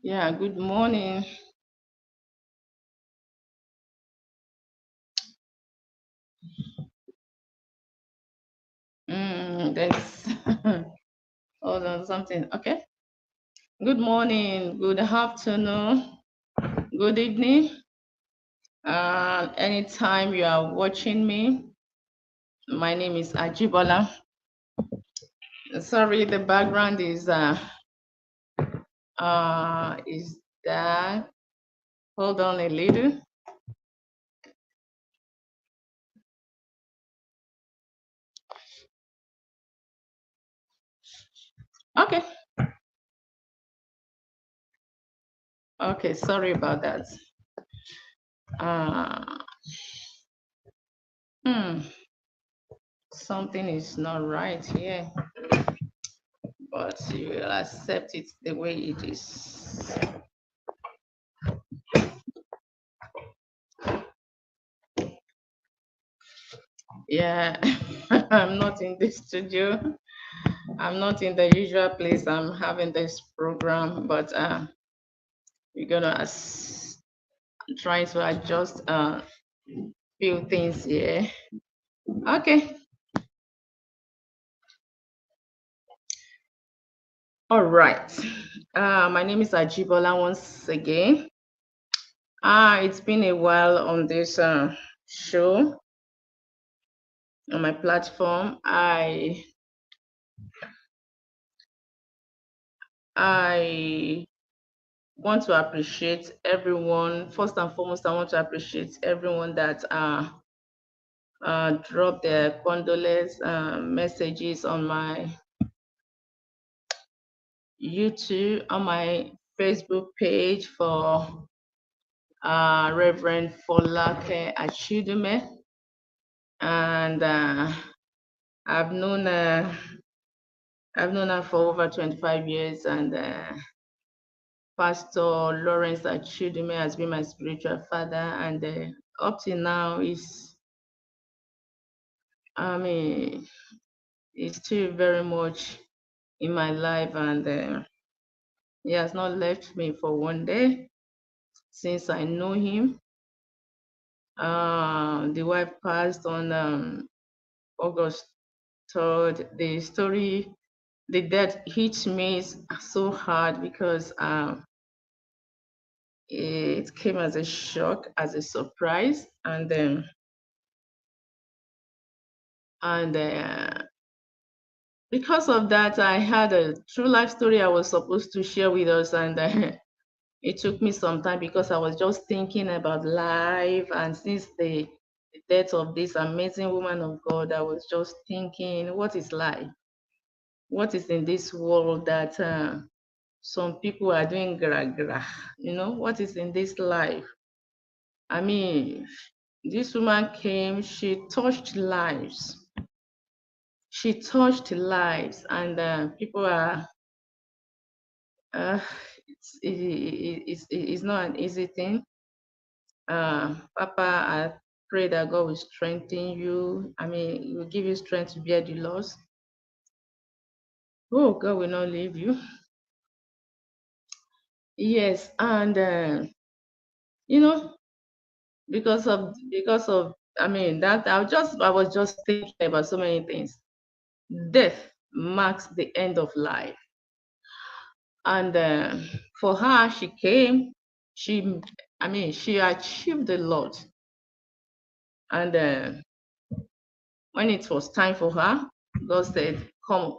Yeah, good morning. There's hold on something. Okay. Good morning, good afternoon, good evening. Anytime you are watching me, my name is Ajibola. Sorry, the background is that. Hold on a little. Okay. Okay, sorry about that. Uh, hmm, Something is not right here, but you will accept it the way it is. Yeah, I'm not in the studio. I'm not in the usual place. I'm having this program, but we're gonna try to adjust few things here. Okay. All right. My name is Ajibola once again. It's been a while on this show on my platform. I want to appreciate everyone. First and foremost, I want to appreciate everyone that drop their condolence messages on my YouTube, on my Facebook page for Reverend Folake Achidume. And I've known uh, I've known her for over 25 years, and Pastor Lawrence Achidume has been my spiritual father, and up till now is I mean, is still very much in my life, and he has not left me for one day since I know him. The wife passed on August 3rd. The death hit me so hard because it came as a shock, as a surprise, and because of that, I had a true life story I was supposed to share with us, and it took me some time because I was just thinking about life. And since the death of this amazing woman of God, I was just thinking, what is life? What is in this world that some people are doing gra gra? What is in this life? I mean, this woman came, she touched lives. She touched lives, and people are, uh, it's not an easy thing. Papa, I pray that God will strengthen you. I mean, He will give you strength to bear the loss. Oh, God will not leave you. Yes, and you know, because of I mean that I was just thinking about so many things. Death marks the end of life, and for her, she came. She, I mean, she achieved a lot, and when it was time for her, God said, "Come."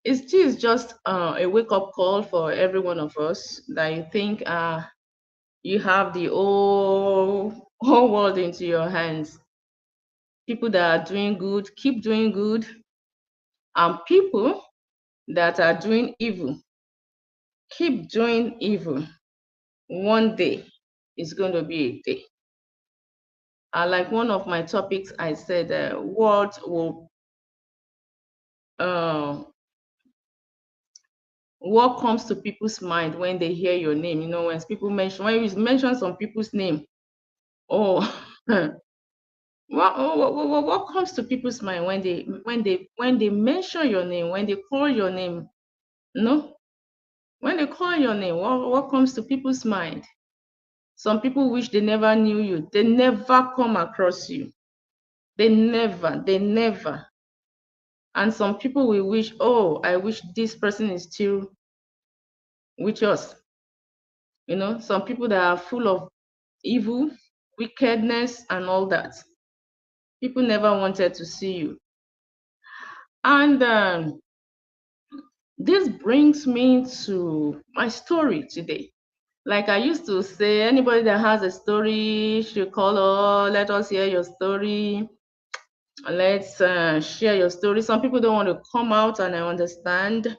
It is just a wake up call for every one of us that you think you have the whole world into your hands. People that are doing good, keep doing good, and people that are doing evil, keep doing evil. One day is going to be a day. Like one of my topics, I said, uh, what comes to people's mind when they hear your name? When you mention some people's name, oh, What comes to people's mind when they mention your name, when they call your name? No, when they call your name, what comes to people's mind? Some people wish they never knew you. They never come across you. They never. And some people will wish, oh, I wish this person is still with us. Some people that are full of evil, wickedness, and all that. People never wanted to see you. And this brings me to my story today. Like I used to say, anybody that has a story should call, oh, let us hear your story. Let's share your story. Some people don't want to come out, and I understand.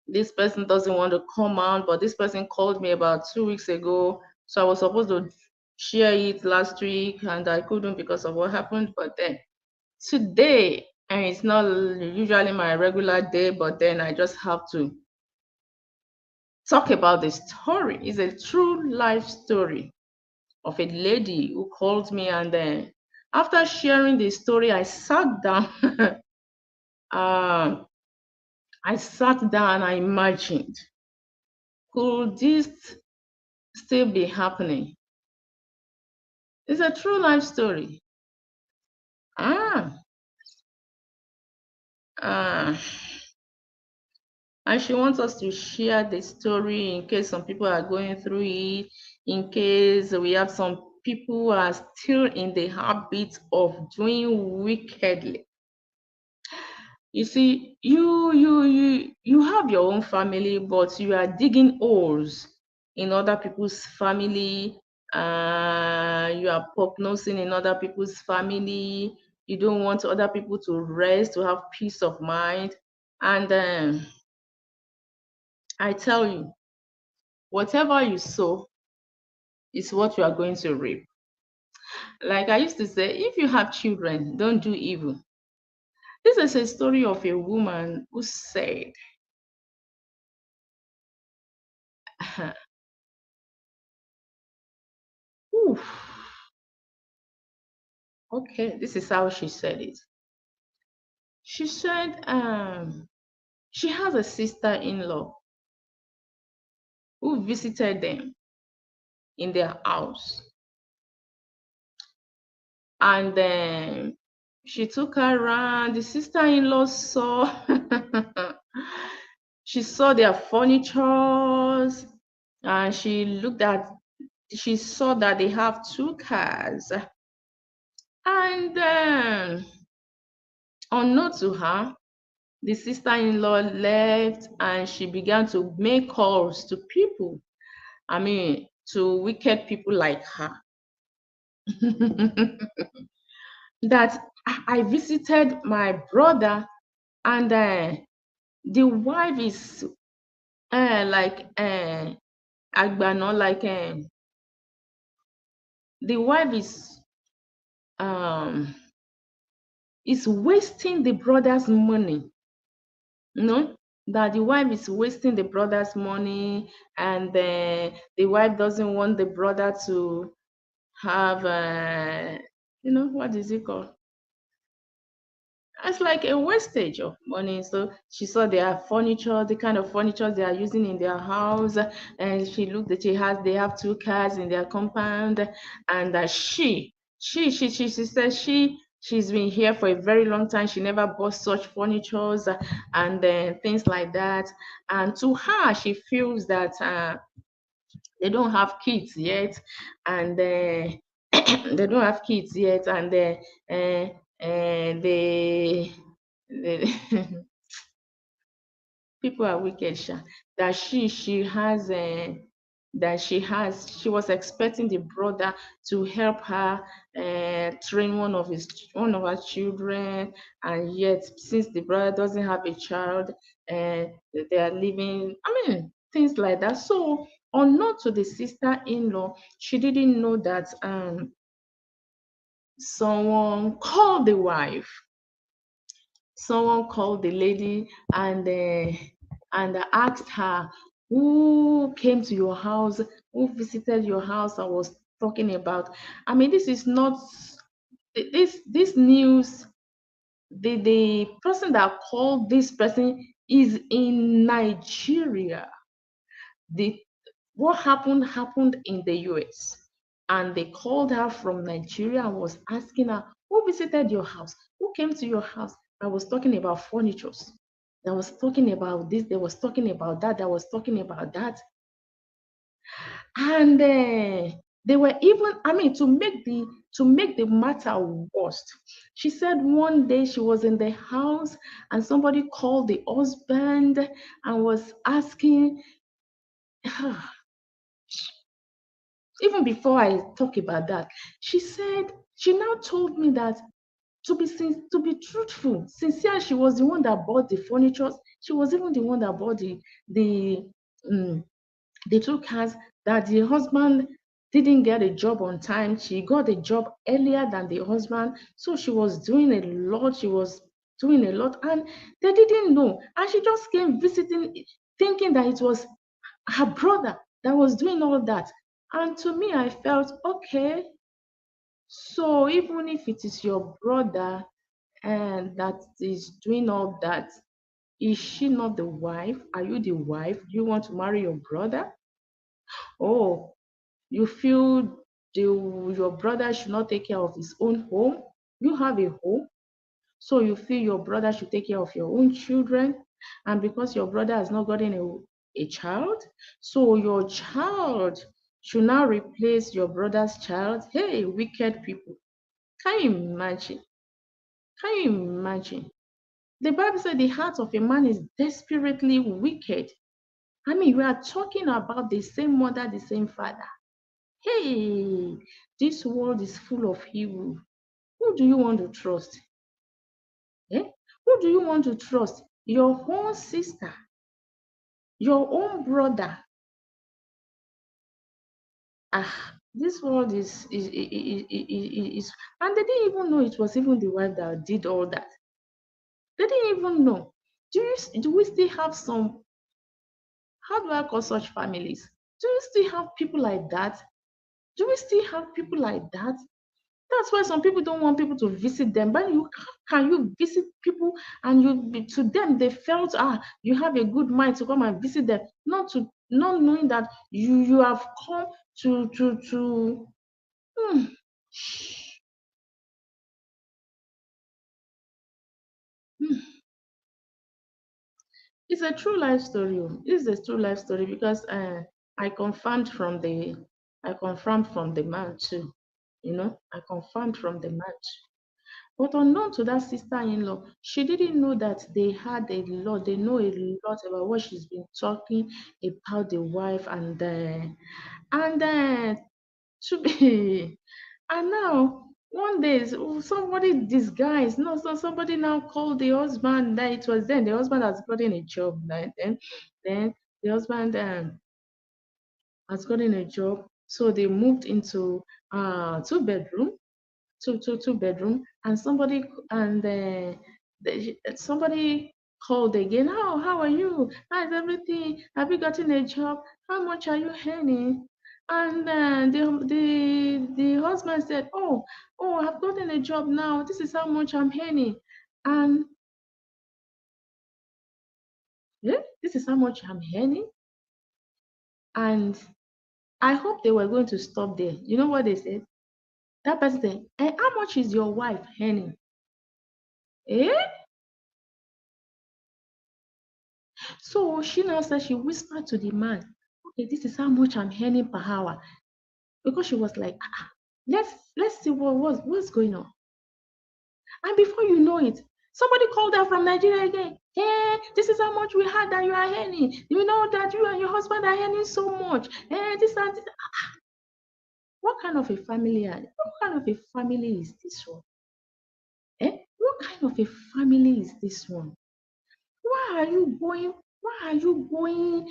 This person doesn't want to come out, but this person called me about 2 weeks ago. So I was supposed to share it last week, and I couldn't because of what happened. But then today, and it's not usually my regular day, but then I just have to talk about the story. It's a true life story of a lady who called me, and then after sharing the story, I sat down. um, I sat down. I imagined, could this still be happening? It's a true life story. Ah, ah. And she wants us to share the story in case some people are going through it, in case we have some people who are still in the habit of doing wickedly. You see, you have your own family, but you are digging holes in other people's family. You are prognosing in other people's family. You don't want other people to rest, to have peace of mind. And I tell you, whatever you sow is what you are going to reap. Like I used to say, if you have children, don't do evil. This is a story of a woman who said, Oof, okay, this is how she said it. She said she has a sister-in-law who visited them in their house. And then she took her around. The sister-in-law saw she saw their furnitures, and she saw that they have two cars. And unknown to her, the sister-in-law left and she began to make calls to people. I mean, to wicked people like her. That I visited my brother, and the wife is like Agbano, like the wife um is wasting the brother's money. That the wife is wasting the brother's money, and the wife doesn't want the brother to have what is it called? It's like a wastage of money. So she saw their furniture, the kind of furniture they are using in their house, and she looked at they have two cars in their compound, and she said she's been here for a very long time. She never bought such furnitures and things like that. And to her, she feels that they don't have kids yet, and they don't have kids yet, and they people are wicked, sha. That she was expecting the brother to help her train one of her children, and yet since the brother doesn't have a child, uh, they are living. I mean, things like that. So, unknown to the sister-in-law, she didn't know that someone called the wife. Someone called the lady, and asked her, who came to your house, who visited your house and was talking about. I mean, this is not This news, the person that called this person is in Nigeria. The What happened in the US, and they called her from Nigeria and was asking her, who visited your house, who came to your house. I was talking about furnitures, I was talking about this, they was talking about that, I was talking about that. And they were even, I mean, to make the matter worse, she said one day she was in the house and somebody called the husband and was asking, even before I talk about that, she now told me that, to be truthful, sincere, she was the one that bought the furniture. She was even the one that bought the um, the two cars. That the husband didn't get a job on time. She got a job earlier than the husband, so she was doing a lot. She was doing a lot, and they didn't know. And she just came visiting, thinking that it was her brother that was doing all that. And to me, I felt okay. So even if it is your brother and that is doing all that, is she not the wife? Are you the wife? Do you want to marry your brother? Oh, you feel your brother should not take care of his own home? You have a home, so you feel your brother should take care of your own children, and because your brother has not gotten a child, so your child should now replace your brother's child. Hey, wicked people. Can you imagine? Can you imagine? The Bible said the heart of a man is desperately wicked. I mean, we are talking about the same mother, the same father. Hey, this world is full of evil. Who do you want to trust? Eh? Who do you want to trust? Your own sister, your own brother. Ah, this world is, and they didn't even know it was even the wife that did all that. They didn't even know. Do we still have some, how do I call such families? Do we still have people like that? Do we still have people like that? That's why some people don't want people to visit them. But how can you visit people and to them they felt, you have a good mind to come and visit them, not knowing that you have come to hmm, hmm. It's a true life story. It's a true life story because I confirmed from the I confirmed from the man too. I confirmed from the man. But unknown to that sister-in-law, she didn't know that they know a lot about what she's been talking about the wife and to be and now one day somebody disguised, no, so somebody now called the husband that it was then the husband has gotten a job, like, then the husband has gotten a job, so they moved into two-bedroom, two bedroom, and somebody called again. How are you? How's everything? Have you gotten a job? How much are you earning? And the husband said, oh, I've gotten a job now. This is how much I'm earning. And yeah, this is how much I'm earning. And I hope they were going to stop there. You know what they said? That person said, how much is your wife earning? Eh? So she now said, she whispered to the man, okay, this is how much I'm earning per hour. Because she was like, let's see what's going on. And before you know it, somebody called her from Nigeria again. Hey, this is how much we had that you are earning. You know that you and your husband are earning so much. Hey, this and this. What kind of a family what kind of a family is this one? What kind of a family is this one? Why are you going? Why are you going?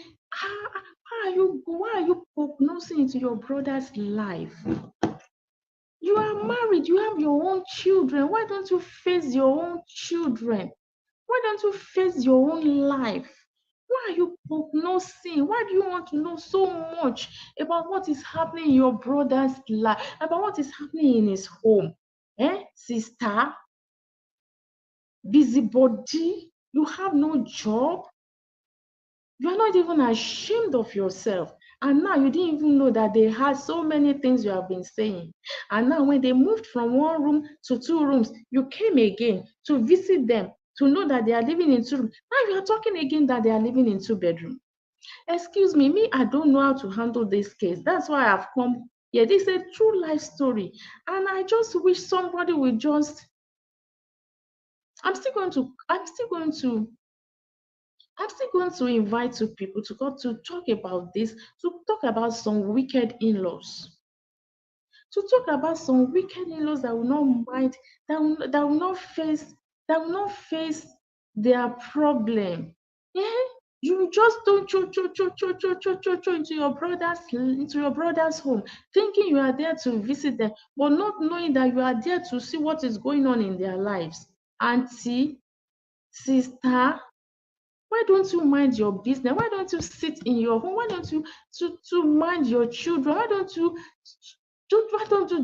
Why are you prognosing into your brother's life? You are married, you have your own children. Why don't you face your own children? Why don't you face your own life? Why are you prognosing? Why do you want to know so much about what is happening in your brother's life, about what is happening in his home? Sister, busybody, you have no job, you are not even ashamed of yourself. And now you didn't even know that they had so many things you have been saying. And now, when they moved from one room to two rooms, you came again to visit them to know that they are living in two rooms. Now you are talking again that they are living in two bedrooms. Excuse me, I don't know how to handle this case. That's why I've come here. This is a true life story. And I just wish somebody would just, I'm still going to invite two people to come to talk about this, to talk about some wicked in-laws, to talk about some wicked in-laws that will not mind, that will not face, that will not face their problem. Yeah, you just don't cho into your brother's home, thinking you are there to visit them, but not knowing that you are there to see what is going on in their lives. Auntie, sister, why don't you mind your business? Why don't you sit in your home? Why don't you to mind your children? Why don't you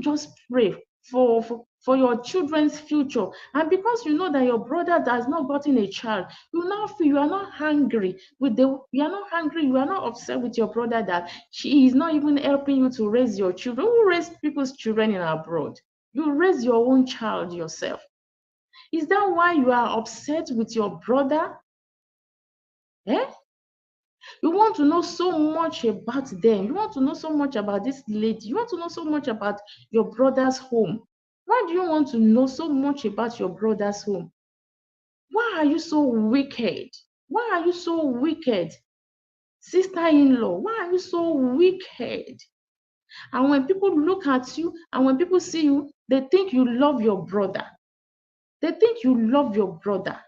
just pray for your children's future? And because you know that your brother has not gotten a child, you now feel you are not hungry you are not hungry, you are not upset with your brother that she is not even helping you to raise your children. Who raise people's children in abroad? You raise your own child yourself. Is that why you are upset with your brother? Eh? You want to know so much about them. You want to know so much about this lady. You want to know so much about your brother's home. Why do you want to know so much about your brother's home? Why are you so wicked? Why are you so wicked? Sister-in-law, why are you so wicked? And when people look at you and when people see you, they think you love your brother. They think you love your brother.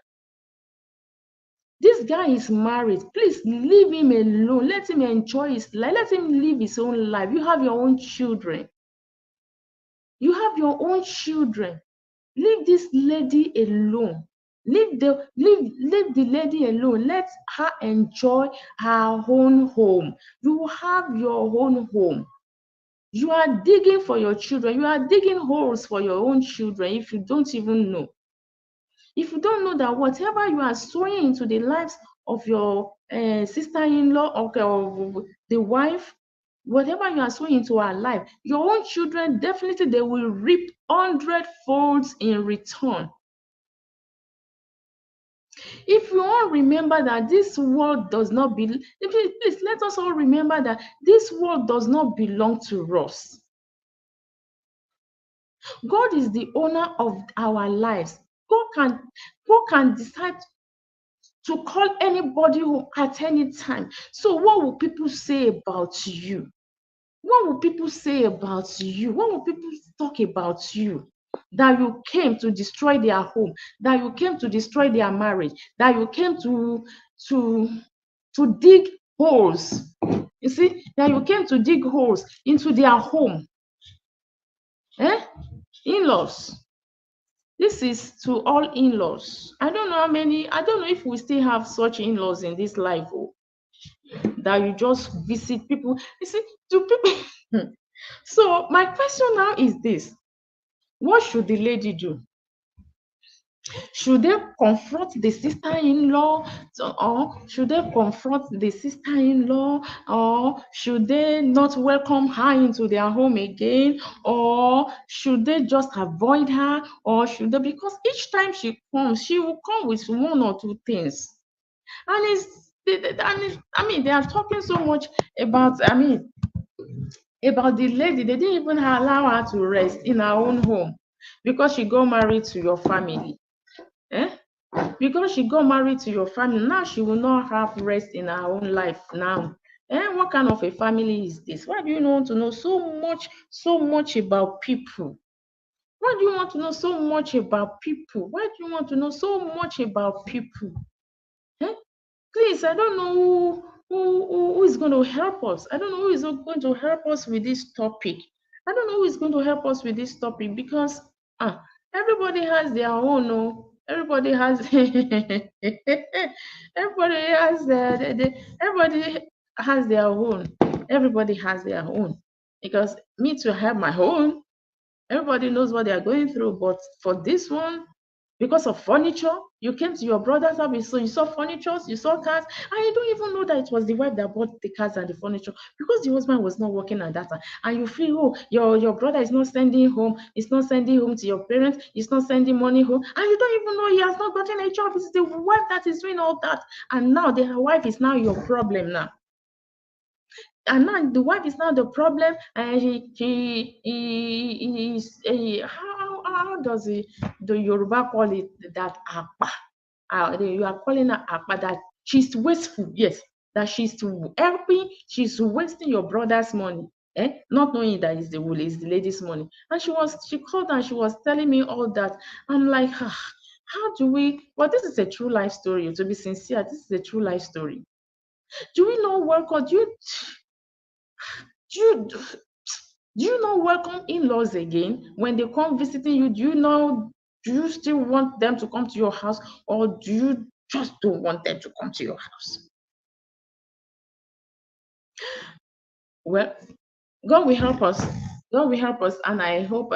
This guy is married. Please leave him alone. Let him enjoy his life. Let him live his own life. You have your own children. You have your own children. Leave this lady alone. Leave the lady alone. Let her enjoy her own home. You have your own home. You are digging for your children. You are digging holes for your own children if you don't even know. If you don't know that whatever you are sowing into the lives of your sister-in-law or the wife, whatever you are sowing into her life, your own children definitely they will reap 100 folds in return. If you all remember that this world does not belong, please let us all remember that this world does not belong to us. God is the owner of our lives. God can decide to call anybody at any time. So what will people say about you? What will people say about you? What will people talk about you? That you came to destroy their home, that you came to destroy their marriage, that you came to to dig holes. You see, that you came to dig holes into their home. Eh? In-laws. This is to all in-laws. I don't know how many, I don't know if we still have such in-laws in this life. Oh, that you just visit people. You see, do people. So my question now is this: what should the lady do? Should they confront the sister-in-law, or should they confront the sister-in-law, or should they not welcome her into their home again, or should they just avoid her, or should they? Because each time she comes, she will come with one or two things, and I mean, they are talking so much about, I mean, about the lady. They didn't even allow her to rest in her own home because she got married to your family. Eh? Because she got married to your family, now she will not have rest in her own life now. What kind of a family is this? Why do you want to know so much about people? Why do you want to know so much about people? Why do you want to know so much about people? Eh? Please, I don't know who is going to help us. I don't know who is going to help us with this topic. I don't know who is going to help us with this topic because everybody has their own. Oh, everybody has everybody has everybody has their own. Everybody has their own. Because me to have my own. Everybody knows what they are going through, but for this one, because of furniture, you came to your brother's house, so you saw furniture, you saw cars, and you don't even know that it was the wife that bought the cars and the furniture because the husband was not working at that time. And you feel, oh, your brother is not sending home, it's not sending home to your parents, it's not sending money home, and you don't even know he has not gotten a job. It's the wife that is doing all that, and now the wife is now your problem now. And now the wife is now the problem, and how does the Yoruba call it, that apa? You are calling her apa, that she's wasteful, yes, that she's helping, she's wasting your brother's money, not knowing that it's the lady's money. And she called and she was telling me all that. I'm like, how do we, well, this is a true life story, to be sincere, this is a true life story. Do we not welcome, do you do you not welcome in-laws again when they come visiting you? Do you still want them to come to your house, or do you just don't want them to come to your house? Well, God will help us. God will help us, and I hope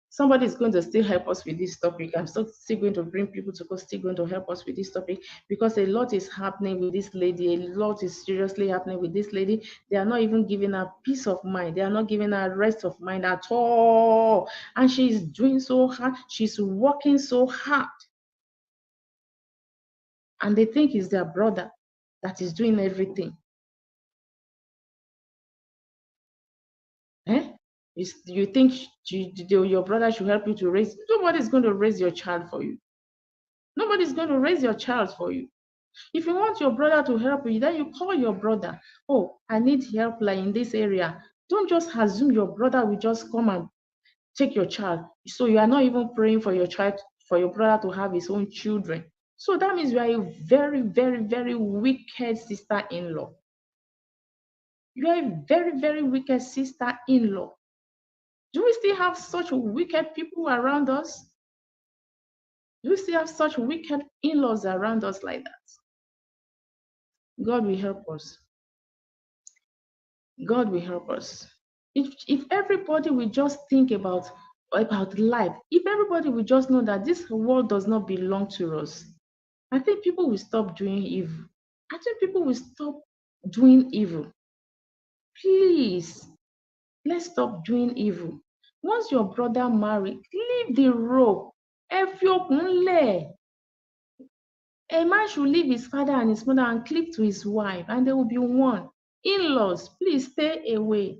somebody is going to still help us with this topic. I'm still going to bring people to go, still going to help us with this topic, because a lot is happening with this lady. A lot is seriously happening with this lady. They are not even giving her peace of mind. They are not giving her rest of mind at all. And she's doing so hard. She's working so hard. And they think it's their brother that is doing everything. Eh? You think your brother should help you to raise? Nobody's going to raise your child for you. Nobody's going to raise your child for you. If you want your brother to help you, then you call your brother. Oh, I need help like in this area. Don't just assume your brother will just come and take your child. So you are not even praying for your child, for your brother to have his own children. So that means you are a very, very, very wicked sister-in-law. You are a very, very wicked sister-in-law. Do we still have such wicked people around us? Do we still have such wicked in-laws around us like that? God will help us. God will help us. If everybody will just think about life, if everybody will just know that this world does not belong to us, I think people will stop doing evil. I think people will stop doing evil. Please, let's stop doing evil. Once your brother marry, leave the rope. Ẹ fi okùn lẹ̀. A man should leave his father and his mother and cleave to his wife, and they will be one. In-laws, please stay away.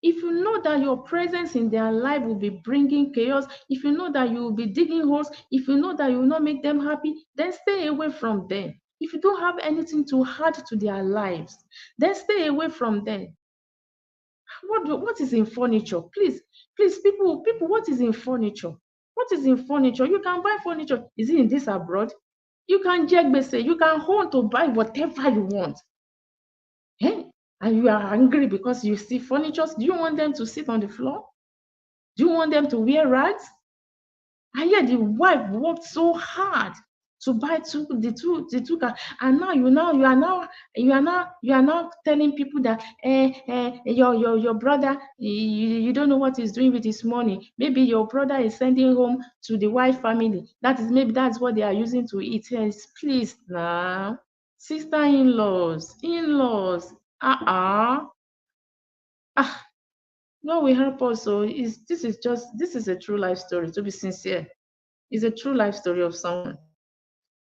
If you know that your presence in their life will be bringing chaos, if you know that you will be digging holes, if you know that you will not make them happy, then stay away from them. If you don't have anything to add to their lives, then stay away from them. What is in furniture? Please, people, what is in furniture? What is in furniture? You can buy furniture. Is it in this abroad? You can say you can hold to buy whatever you want. Eh? And you are angry because you see furniture. Do you want them to sit on the floor? Do you want them to wear rags? And yet the wife worked so hard to buy the two cars, and now you are now telling people that your brother, you don't know what he's doing with his money. Maybe your brother is sending home to the wife family. Maybe that's what they are using to eat. Yes, please now, sister-in-laws, in-laws, ah, God will help us. So this is a true life story. To be sincere, it's a true life story of someone,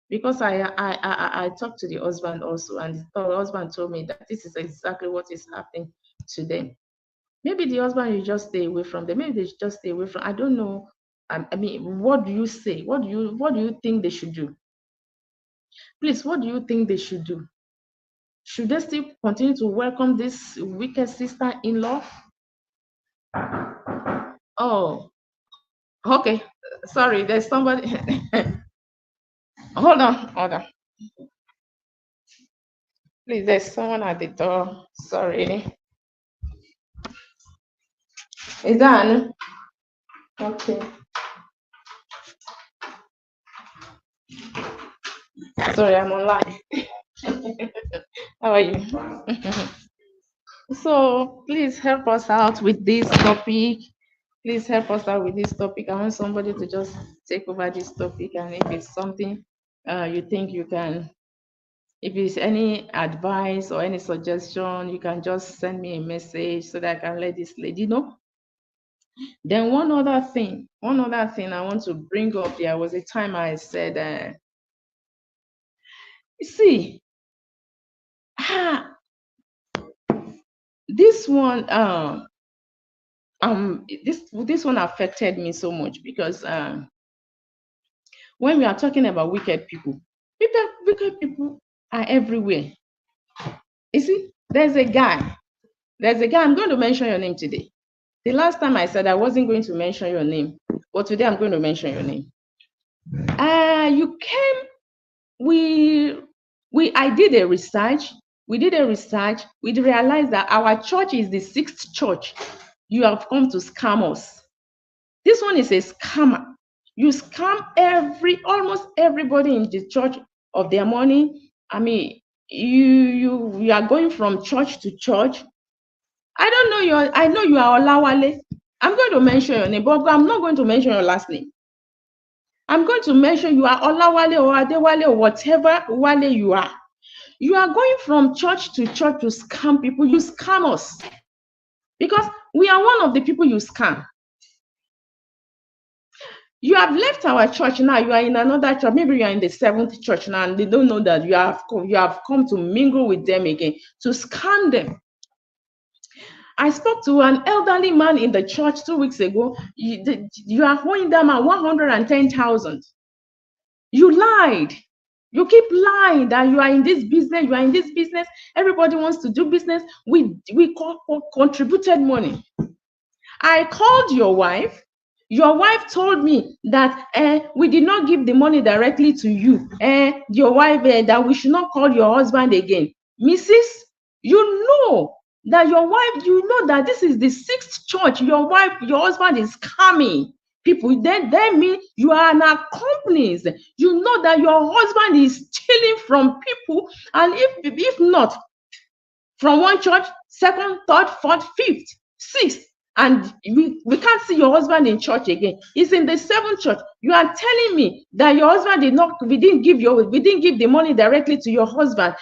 because I talked to the husband also, and the husband told me that this is exactly what is happening to them. Maybe the husband will just stay away from them. Maybe they should just stay away from. I don't know. I mean, what do you say? What do you think they should do? Please, what do you think they should do? Should they still continue to welcome this wicked sister-in-law? Oh, okay. Sorry, there's somebody. Hold on. Please, there's someone at the door. Sorry. Is that Anu? Okay. Sorry, I'm online. How are you? So please help us out with this topic. Please help us out with this topic. I want somebody to just take over this topic, and if it's something you think you can, if it's any advice or any suggestion, you can just send me a message so that I can let this lady know. Then one other thing I want to bring up. There was a time I said, see, ah, this one, this one affected me so much because when we are talking about wicked people are everywhere. You see, there's a guy. I'm going to mention your name today. The last time I said I wasn't going to mention your name, but today I'm going to mention your name. You came. We I did a research. We did a research. We realized that our church is the sixth church. You have come to scam us. This one is a scammer. You scam almost everybody in the church of their money. I mean, you are going from church to church. I know you are Olawale. I'm going to mention your name, but I'm not going to mention your last name. I'm going to mention you are Olawale or Adewale or whatever Wale you are. You are going from church to scam people. You scam us because we are one of the people you scam. You have left our church now. You are in another church. Maybe you are in the seventh church now, and they don't know that you have come to mingle with them again to scam them. I spoke to an elderly man in the church 2 weeks ago. You are owing them at 110,000. You lied. You keep lying that you are in this business. You are in this business. Everybody wants to do business. We contributed money. I called your wife. Your wife told me that we did not give the money directly to you. Your wife that we should not call your husband again. Mrs., you know that your wife, you know that this is the sixth church. Your husband is coming. People, then mean you are an accomplice. You know that your husband is stealing from people, and if not from one church, second, third, fourth, fifth, sixth, and we can't see your husband in church again. He's in the seventh church. You are telling me that your husband we didn't give the money directly to your husband.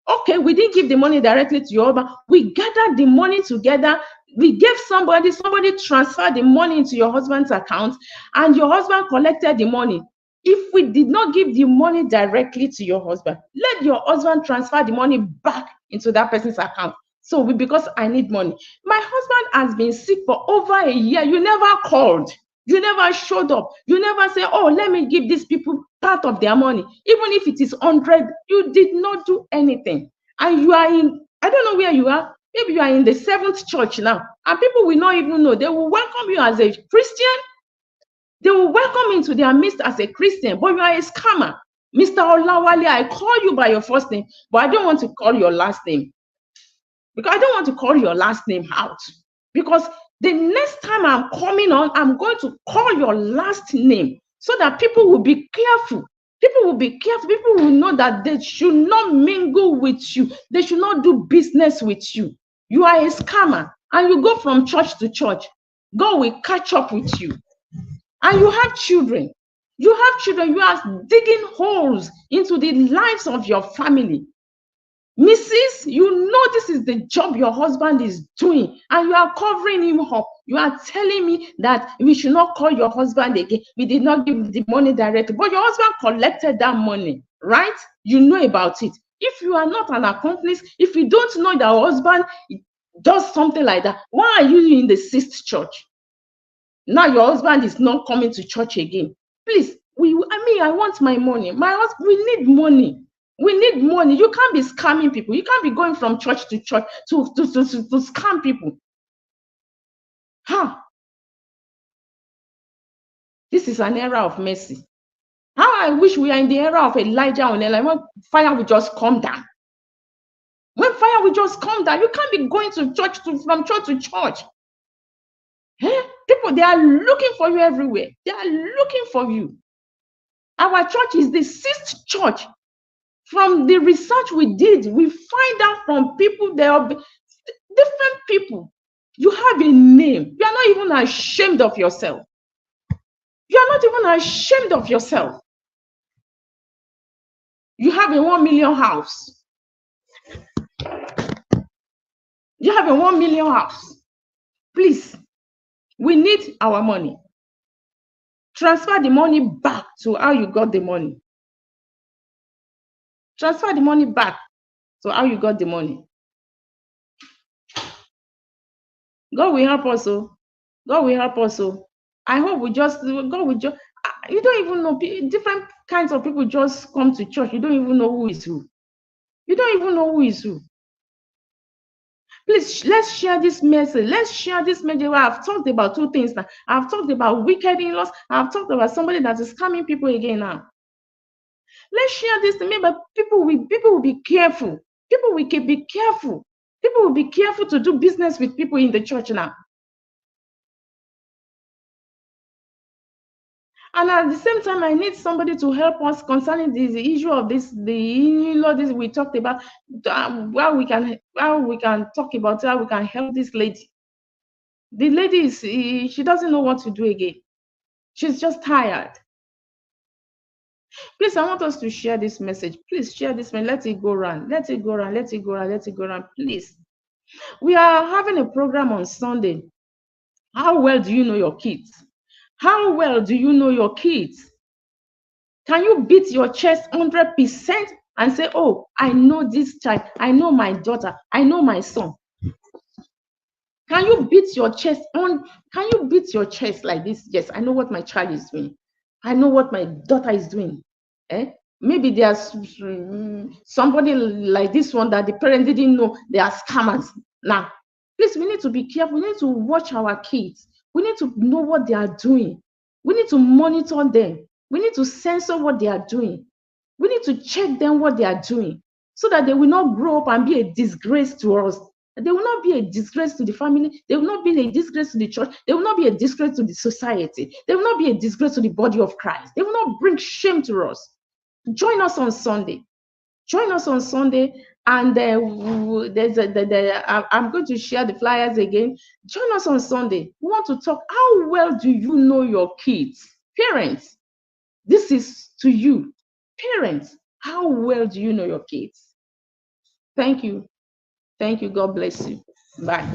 Okay, we didn't give the money directly to your husband. We gathered the money together. We gave somebody transferred the money into your husband's account, and your husband collected the money. If we did not give the money directly to your husband, let your husband transfer the money back into that person's account. So because I need money. My husband has been sick for over a year. You never called. You never showed up. You never say, oh, let me give these people part of their money. Even if it is 100, you did not do anything. And you are in, I don't know where you are. Maybe you are in the seventh church now. And people will not even know. They will welcome you as a Christian. They will welcome into their midst as a Christian, but you are a scammer. Mr. Olawale, I call you by your first name, but I don't want to call your last name. Because I don't want to call your last name out. Because the next time I'm coming on, I'm going to call your last name so that people will be careful. People will be careful. People will know that they should not mingle with you. They should not do business with you. You are a scammer and you go from church to church. God will catch up with you. And you have children. You are digging holes into the lives of your family. Mrs., you know this is the job your husband is doing, and you are covering him up. You are telling me that we should not call your husband again. We did not give the money directly, but your husband collected that money, right? You know about it. If you are not an accomplice, if you don't know that your husband does something like that, why are you in the sixth church? Now your husband is not coming to church again. Please, I want my money. My husband, we need money. We need money. You can't be scamming people. You can't be going from church to church to scam people. Huh? This is an era of mercy. How I wish we are in the era of Elijah and Elijah, when fire will just come down. When fire will just come down, you can't be going to church from church to church. People, they are looking for you everywhere. They are looking for you. Our church is the sixth church. From the research we did, we find out from people, there are different people. You have a name. You are not even ashamed of yourself. You are not even ashamed of yourself. You have a 1 million house. You have a 1 million house. Please, we need our money. Transfer the money back to how you got the money. Transfer the money back to how you got the money. God will help us. Oh, God will help us. Oh, I hope God will just, you don't even know, different kinds of people just come to church. You don't even know who is who. You don't even know who is who. Please, let's share this message. Let's share this message. I've talked about two things now. I've talked about wicked in-laws. I've talked about somebody that is scamming people again now. Let's share this to me, but people will be careful. People will be careful. People will be careful to do business with people in the church now. And at the same time, I need somebody to help us concerning the issue of this, the in-law. This we talked about, how we can talk about how we can help this lady. The lady she doesn't know what to do again. She's just tired. Please, I want us to share this message. Please share this message. Let it go around. Let it go around. Let it go around. Let it go around. Please. We are having a program on Sunday. How well do you know your kids? How well do you know your kids? Can you beat your chest 100% and say, oh, I know this child. I know my daughter. I know my son. Can you beat your chest on? Can you beat your chest like this? Yes, I know what my child is doing. I know what my daughter is doing. Eh? Maybe there's somebody like this one that the parent didn't know they are scammers. Now, please, we need to be careful. We need to watch our kids. We need to know what they are doing. We need to monitor them. We need to censor what they are doing. We need to check them what they are doing so that they will not grow up and be a disgrace to us. They will not be a disgrace to the family. They will not be a disgrace to the church. They will not be a disgrace to the society. They will not be a disgrace to the body of Christ. They will not bring shame to us. Join us on Sunday. Join us on Sunday. And I'm going to share the flyers again. Join us on Sunday. We want to talk. How well do you know your kids? Parents, this is to you. Parents, how well do you know your kids? Thank you. Thank you. God bless you. Bye.